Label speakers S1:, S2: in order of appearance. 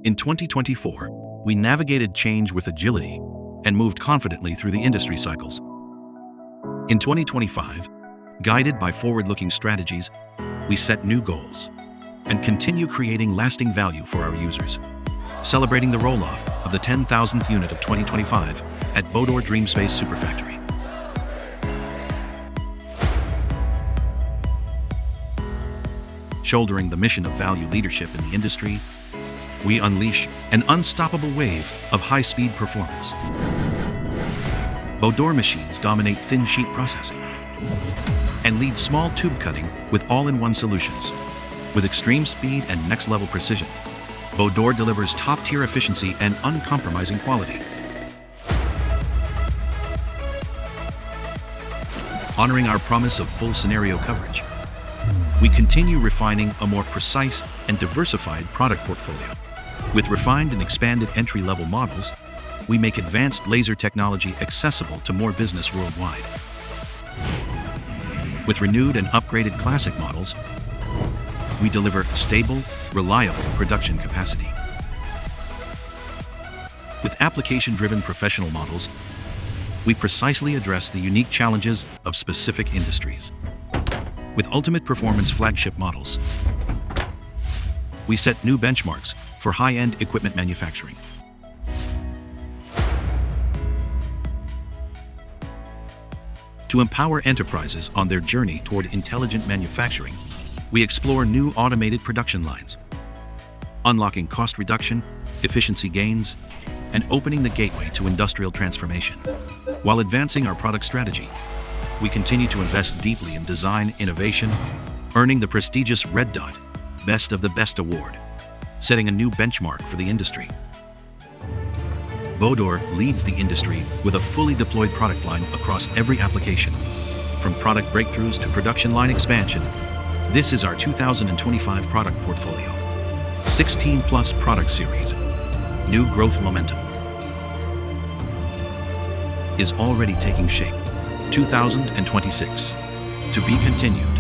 S1: In 2024, we navigated change with agility and moved confidently through the industry cycles. In 2025, guided by forward-looking strategies, we set new goals and continue creating lasting value for our users. Celebrating the roll-off of the 10,000th unit of 2025 at Bodor Dreamspace Superfactory. Shouldering the mission of value leadership in the industry, we unleash an unstoppable wave of high-speed performance. Bodor machines dominate thin sheet processing and lead small tube cutting with all-in-one solutions. With extreme speed and next-level precision, Bodor delivers top-tier efficiency and uncompromising quality. Honoring our promise of full scenario coverage, we continue refining a more precise and diversified product portfolio. With refined and expanded entry-level models, we make advanced laser technology accessible to more business worldwide. With renewed and upgraded classic models, we deliver stable, reliable production capacity. With application-driven professional models, we precisely address the unique challenges of specific industries. With ultimate performance flagship models, we set new benchmarks for high-end equipment manufacturing. To empower enterprises on their journey toward intelligent manufacturing, we explore new automated production lines, unlocking cost reduction, efficiency gains, and opening the gateway to industrial transformation. While advancing our product strategy, we continue to invest deeply in design innovation, earning the prestigious Red Dot Best of the Best award, setting a new benchmark for the industry. Bodor leads the industry with a fully deployed product line across every application. From product breakthroughs to production line expansion, this is our 2025 product portfolio. 16+ product series. New growth momentum is already taking shape. 2026. To be continued.